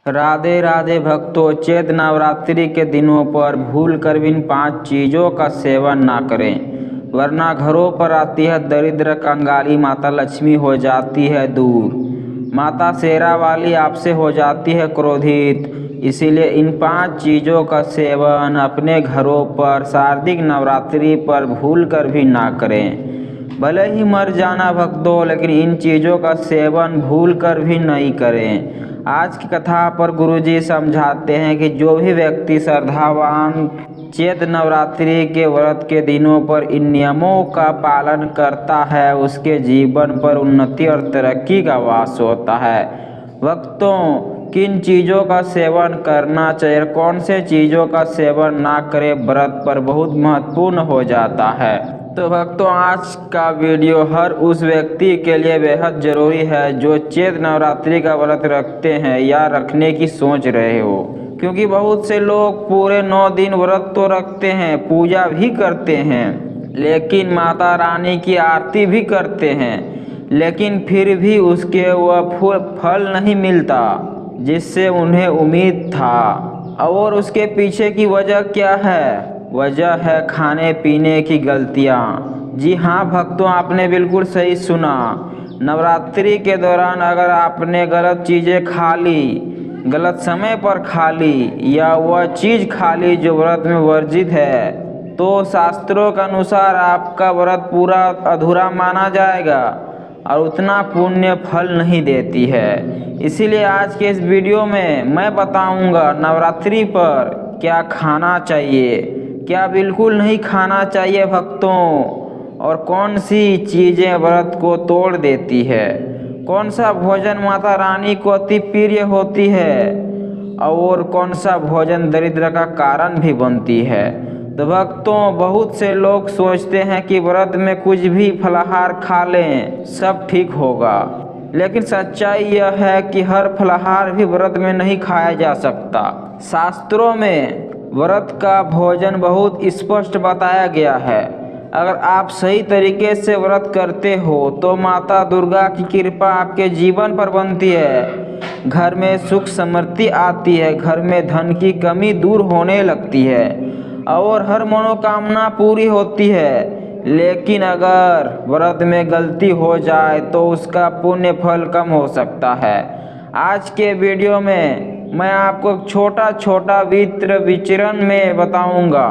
राधे राधे भक्तों, चैत्र नवरात्रि के दिनों पर भूल कर भी इन 5 चीज़ों का सेवन ना करें, वरना घरों पर आती है दरिद्र कंगाली, माता लक्ष्मी हो जाती है दूर, माता शेरा वाली आपसे हो जाती है क्रोधित। इसीलिए इन 5 चीज़ों का सेवन अपने घरों पर शारदीय नवरात्रि पर भूल कर भी ना करें। भले ही मर जाना भक्तों, लेकिन इन चीज़ों का सेवन भूल कर भी नहीं करें। आज की कथा पर गुरुजी समझाते हैं कि जो भी व्यक्ति श्रद्धावान चैत्र नवरात्रि के व्रत के दिनों पर इन नियमों का पालन करता है, उसके जीवन पर उन्नति और तरक्की का वास होता है। भक्तों, किन चीज़ों का सेवन करना चाहिए, कौन से चीज़ों का सेवन ना करें, व्रत पर बहुत महत्वपूर्ण हो जाता है। तो भक्तों, आज का वीडियो हर उस व्यक्ति के लिए बेहद ज़रूरी है जो चैत्र नवरात्रि का व्रत रखते हैं या रखने की सोच रहे हो, क्योंकि बहुत से लोग पूरे 9 दिन व्रत तो रखते हैं, पूजा भी करते हैं, लेकिन माता रानी की आरती भी करते हैं, लेकिन फिर भी उसके वह फल नहीं मिलता जिससे उन्हें उम्मीद था। और उसके पीछे की वजह क्या है? वजह है खाने पीने की गलतियाँ। जी हाँ भक्तों, आपने बिल्कुल सही सुना। नवरात्रि के दौरान अगर आपने गलत चीज़ें खा ली, गलत समय पर खा ली, या वह चीज़ खा ली जो व्रत में वर्जित है, तो शास्त्रों के अनुसार आपका व्रत पूरा अधूरा माना जाएगा और उतना पुण्य फल नहीं देती है। इसीलिए आज के इस वीडियो में मैं बताऊंगा नवरात्रि पर क्या खाना चाहिए, क्या बिल्कुल नहीं खाना चाहिए भक्तों, और कौन सी चीज़ें व्रत को तोड़ देती है, कौन सा भोजन माता रानी को अति प्रिय होती है और कौन सा भोजन दरिद्र का कारण भी बनती है। तो भक्तों, बहुत से लोग सोचते हैं कि व्रत में कुछ भी फलाहार खा लें सब ठीक होगा, लेकिन सच्चाई यह है कि हर फलाहार भी व्रत में नहीं खाया जा सकता। शास्त्रों में व्रत का भोजन बहुत स्पष्ट बताया गया है। अगर आप सही तरीके से व्रत करते हो तो माता दुर्गा की कृपा आपके जीवन पर बनती है, घर में सुख समृद्धि आती है, घर में धन की कमी दूर होने लगती है और हर मनोकामना पूरी होती है। लेकिन अगर व्रत में गलती हो जाए तो उसका पुण्य फल कम हो सकता है। आज के वीडियो में मैं आपको एक छोटा विचरण में बताऊंगा,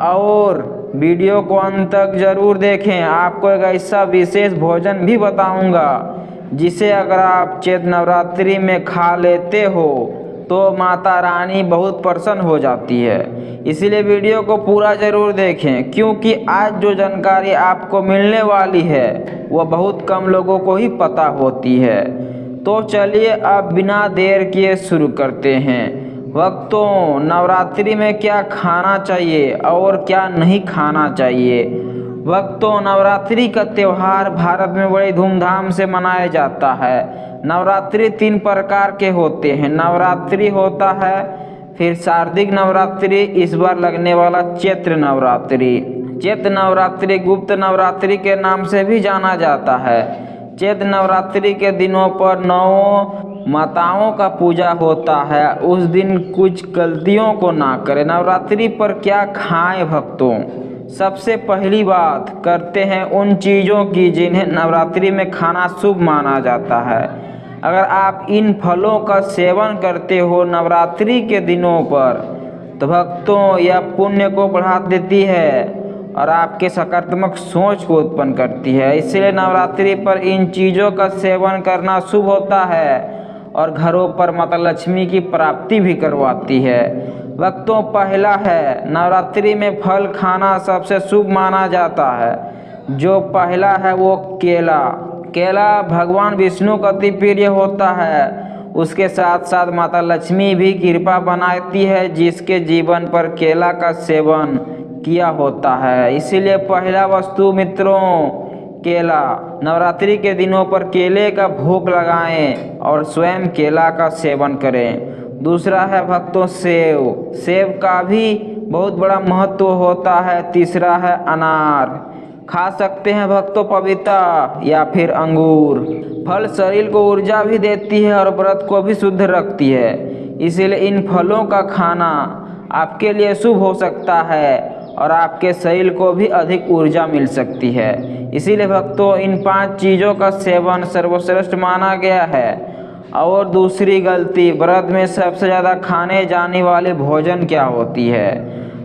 और वीडियो को अंत तक जरूर देखें। आपको एक ऐसा विशेष भोजन भी बताऊंगा जिसे अगर आप चैत्र नवरात्रि में खा लेते हो तो माता रानी बहुत प्रसन्न हो जाती है। इसीलिए वीडियो को पूरा ज़रूर देखें, क्योंकि आज जो जानकारी आपको मिलने वाली है वह बहुत कम लोगों को ही पता होती है। तो चलिए अब बिना देर किए शुरू करते हैं। भक्तों, नवरात्रि में क्या खाना चाहिए और क्या नहीं खाना चाहिए। भक्तों, नवरात्रि का त्यौहार भारत में बड़ी धूमधाम से मनाया जाता है। नवरात्रि 3 प्रकार के होते हैं। नवरात्रि होता है, फिर शारदीय नवरात्रि, इस बार लगने वाला चैत्र नवरात्रि। चैत्र नवरात्रि गुप्त नवरात्रि के नाम से भी जाना जाता है। चैत्र नवरात्रि के दिनों पर 9 माताओं का पूजा होता है। उस दिन कुछ गलतियों को ना करें। नवरात्रि पर क्या खाएं भक्तों? सबसे पहली बात करते हैं उन चीज़ों की जिन्हें नवरात्रि में खाना शुभ माना जाता है। अगर आप इन फलों का सेवन करते हो नवरात्रि के दिनों पर तो भक्तों यह पुण्य को बढ़ा देती है और आपके सकारात्मक सोच को उत्पन्न करती है। इसलिए नवरात्रि पर इन चीज़ों का सेवन करना शुभ होता है और घरों पर माता लक्ष्मी की प्राप्ति भी करवाती है। भक्तों, पहला है नवरात्रि में फल खाना सबसे शुभ माना जाता है। जो पहला है वो केला। केला भगवान विष्णु का अति प्रिय होता है। उसके साथ साथ माता लक्ष्मी भी कृपा बनाती है जिसके जीवन पर केला का सेवन किया होता है। इसीलिए पहला वस्तु मित्रों केला। नवरात्रि के दिनों पर केले का भोग लगाएं और स्वयं केला का सेवन करें। दूसरा है भक्तों सेब। सेब का भी बहुत बड़ा महत्व होता है। तीसरा है अनार। खा सकते हैं भक्तों पपीता या फिर अंगूर। फल शरीर को ऊर्जा भी देती है और व्रत को भी शुद्ध रखती है। इसीलिए इन फलों का खाना आपके लिए शुभ हो सकता है और आपके शरीर को भी अधिक ऊर्जा मिल सकती है। इसीलिए भक्तों, इन 5 चीज़ों का सेवन सर्वश्रेष्ठ माना गया है। और दूसरी गलती, व्रत में सबसे ज़्यादा खाने जाने वाले भोजन क्या होती है?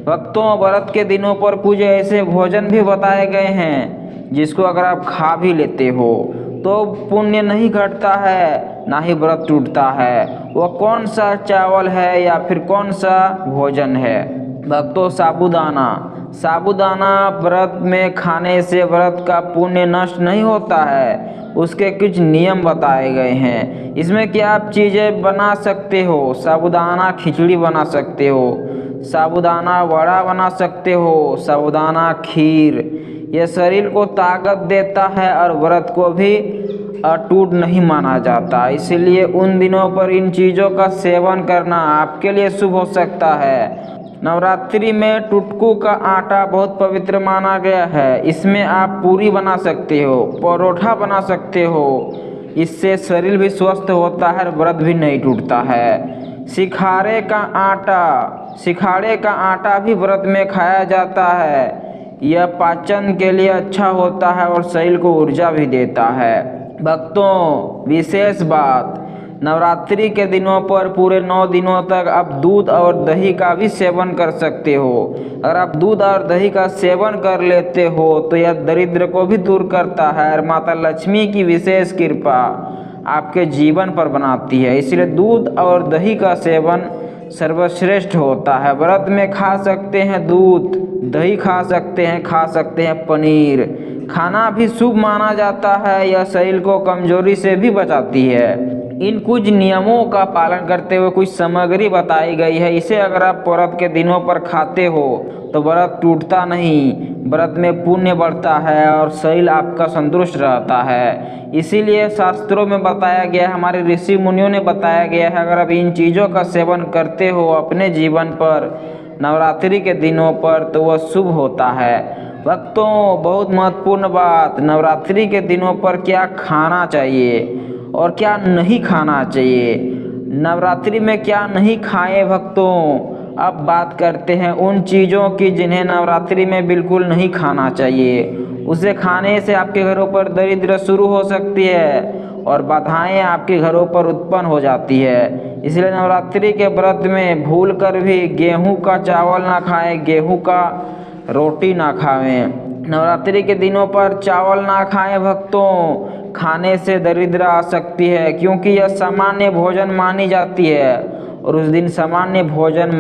भक्तों, व्रत के दिनों पर कुछ ऐसे भोजन भी बताए गए हैं जिसको अगर आप खा भी लेते हो तो पुण्य नहीं घटता है, ना ही व्रत टूटता है। वह कौन सा चावल है या फिर कौन सा भोजन है? भक्तों, साबूदाना। साबूदाना व्रत में खाने से व्रत का पुण्य नष्ट नहीं होता है, उसके कुछ नियम बताए गए हैं। इसमें क्या आप चीज़ें बना सकते हो? साबूदाना खिचड़ी बना सकते हो, साबूदाना वड़ा बना सकते हो, साबूदाना खीर। यह शरीर को ताकत देता है और व्रत को भी अटूट नहीं माना जाता। इसलिए उन दिनों पर इन चीज़ों का सेवन करना आपके लिए शुभ हो सकता है। नवरात्रि में टुटकू का आटा बहुत पवित्र माना गया है। इसमें आप पूरी बना सकते हो, परोठा बना सकते हो। इससे शरीर भी स्वस्थ होता है, व्रत भी नहीं टूटता है। सिखाड़े का आटा भी व्रत में खाया जाता है। यह पाचन के लिए अच्छा होता है और शरीर को ऊर्जा भी देता है। भक्तों, विशेष बात, नवरात्रि के दिनों पर पूरे 9 दिनों तक आप दूध और दही का भी सेवन कर सकते हो। अगर आप दूध और दही का सेवन कर लेते हो तो यह दरिद्र को भी दूर करता है और माता लक्ष्मी की विशेष कृपा आपके जीवन पर बनाती है। इसलिए दूध और दही का सेवन सर्वश्रेष्ठ होता है। व्रत में खा सकते हैं दूध, दही खा सकते हैं पनीर। खाना भी शुभ माना जाता है, यह शरीर को कमजोरी से भी बचाती है। इन कुछ नियमों का पालन करते हुए कुछ सामग्री बताई गई है। इसे अगर आप व्रत के दिनों पर खाते हो तो व्रत टूटता नहीं, व्रत में पुण्य बढ़ता है और शरीर आपका संतुष्ट रहता है। इसीलिए शास्त्रों में बताया गया है, हमारे ऋषि मुनियों ने बताया गया है, अगर आप इन चीज़ों का सेवन करते हो अपने जीवन पर नवरात्रि के दिनों पर तो वह शुभ होता है। भक्तों, बहुत महत्वपूर्ण बात, नवरात्रि के दिनों पर क्या खाना चाहिए और क्या नहीं खाना चाहिए। नवरात्रि में क्या नहीं खाएं भक्तों? अब बात करते हैं उन चीज़ों की जिन्हें नवरात्रि में बिल्कुल नहीं खाना चाहिए। उसे खाने से आपके घरों पर दरिद्र शुरू हो सकती है और बाधाएं आपके घरों पर उत्पन्न हो जाती है। इसलिए नवरात्रि के व्रत में भूल कर भी गेहूं का चावल ना खाएं, गेहूं का रोटी ना खाएं। नवरात्रि के दिनों पर चावल ना खाएं भक्तों, खाने से दरिद्र आ सकती है, क्योंकि यह सामान्य भोजन मानी जाती है और उस दिन सामान्य भोजन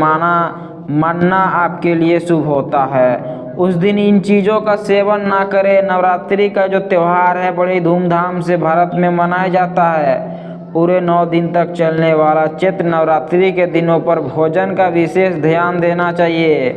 मानना आपके लिए शुभ होता है। उस दिन इन चीज़ों का सेवन ना करें। नवरात्रि का जो त्यौहार है बड़े धूमधाम से भारत में मनाया जाता है। पूरे 9 दिन तक चलने वाला चैत्र नवरात्रि के दिनों पर भोजन का विशेष ध्यान देना चाहिए,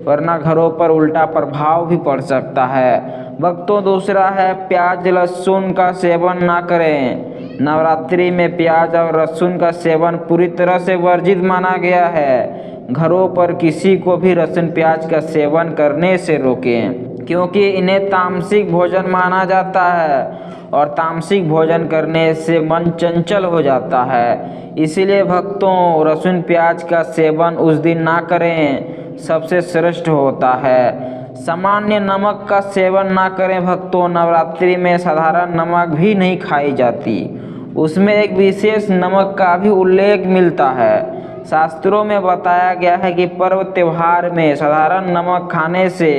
वरना घरों पर उल्टा प्रभाव भी पड़ सकता है। भक्तों, दूसरा है प्याज लहसुन का सेवन ना करें। नवरात्रि में प्याज और लहसुन का सेवन पूरी तरह से वर्जित माना गया है। घरों पर किसी को भी लहसुन प्याज का सेवन करने से रोकें, क्योंकि इन्हें तामसिक भोजन माना जाता है और तामसिक भोजन करने से मन चंचल हो जाता है। इसीलिए भक्तों, लहसुन प्याज का सेवन उस दिन ना करें, सबसे श्रेष्ठ होता है। सामान्य नमक का सेवन ना करें भक्तों। नवरात्रि में साधारण नमक भी नहीं खाई जाती, उसमें एक विशेष नमक का भी उल्लेख मिलता है। शास्त्रों में बताया गया है कि पर्व त्योहार में साधारण नमक खाने से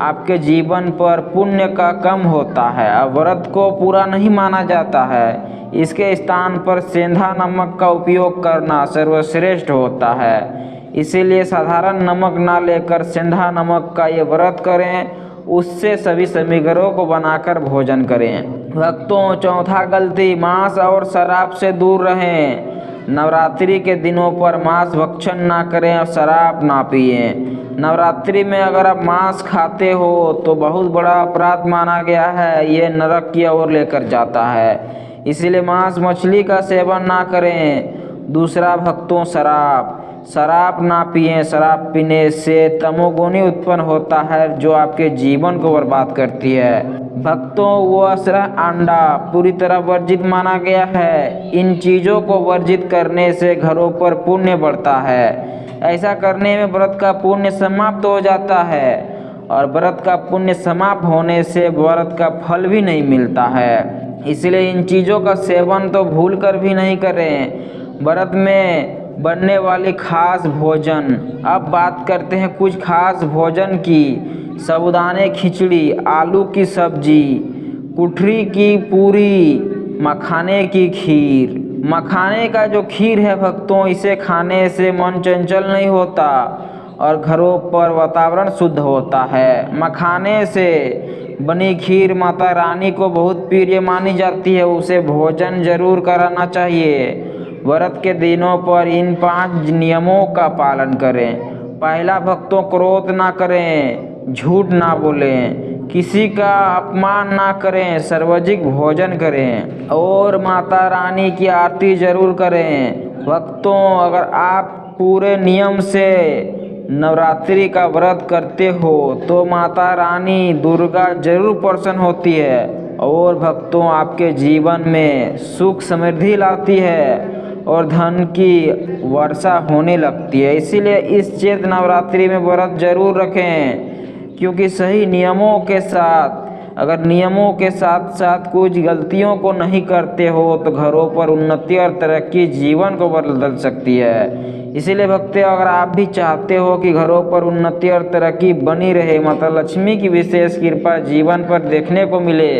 आपके जीवन पर पुण्य का कम होता है और व्रत को पूरा नहीं माना जाता है। इसके स्थान पर सेंधा नमक का उपयोग करना सर्वश्रेष्ठ होता है। इसीलिए साधारण नमक ना लेकर सेंधा नमक का ये व्रत करें, उससे सभी समीकरणों को बनाकर भोजन करें। भक्तों, चौथा गलती, मांस और शराब से दूर रहें। नवरात्रि के दिनों पर मांस भक्षण ना करें और शराब ना पिएं। नवरात्रि में अगर आप मांस खाते हो तो बहुत बड़ा अपराध माना गया है, ये नरक की ओर लेकर जाता है। इसीलिए मांस मछली का सेवन ना करें। दूसरा भक्तों, शराब ना पिएं। शराब पीने से तमोगुनी उत्पन्न होता है जो आपके जीवन को बर्बाद करती है। भक्तों वस्त्र अंडा पूरी तरह वर्जित माना गया है। इन चीज़ों को वर्जित करने से घरों पर पुण्य बढ़ता है। ऐसा करने में व्रत का पुण्य समाप्त हो जाता है और व्रत का पुण्य समाप्त होने से व्रत का फल भी नहीं मिलता है। इसलिए इन चीज़ों का सेवन तो भूल कर भी नहीं करें। व्रत में बनने वाली खास भोजन। अब बात करते हैं कुछ खास भोजन की। साबूदाने खिचड़ी, आलू की सब्जी, कुठरी की पूरी, मखाने की खीर। मखाने का जो खीर है भक्तों, इसे खाने से मन चंचल नहीं होता और घरों पर वातावरण शुद्ध होता है। मखाने से बनी खीर माता रानी को बहुत प्रिय मानी जाती है। उसे भोजन जरूर कराना चाहिए। व्रत के दिनों पर इन 5 नियमों का पालन करें। पहला भक्तों, क्रोध ना करें, झूठ ना बोलें, किसी का अपमान ना करें, सार्वजनिक भोजन करें और माता रानी की आरती जरूर करें। भक्तों, अगर आप पूरे नियम से नवरात्रि का व्रत करते हो तो माता रानी दुर्गा जरूर प्रसन्न होती है और भक्तों आपके जीवन में सुख समृद्धि लाती है और धन की वर्षा होने लगती है। इसीलिए इस चैत्र नवरात्रि में व्रत जरूर रखें, क्योंकि सही नियमों के साथ, अगर नियमों के साथ साथ कुछ गलतियों को नहीं करते हो तो घरों पर उन्नति और तरक्की जीवन को बदल सकती है। इसीलिए भक्तों, अगर आप भी चाहते हो कि घरों पर उन्नति और तरक्की बनी रहे, माता लक्ष्मी की विशेष कृपा जीवन पर देखने को मिले,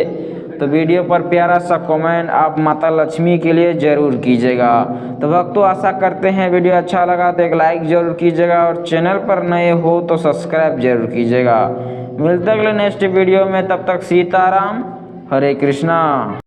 तो वीडियो पर प्यारा सा कमेंट आप माता लक्ष्मी के लिए ज़रूर कीजिएगा। तो भक्तों, आशा करते हैं वीडियो अच्छा लगा तो एक लाइक ज़रूर कीजिएगा और चैनल पर नए हो तो सब्सक्राइब जरूर कीजिएगा। मिलते अगले नेक्स्ट वीडियो में, तब तक सीताराम, हरे कृष्णा।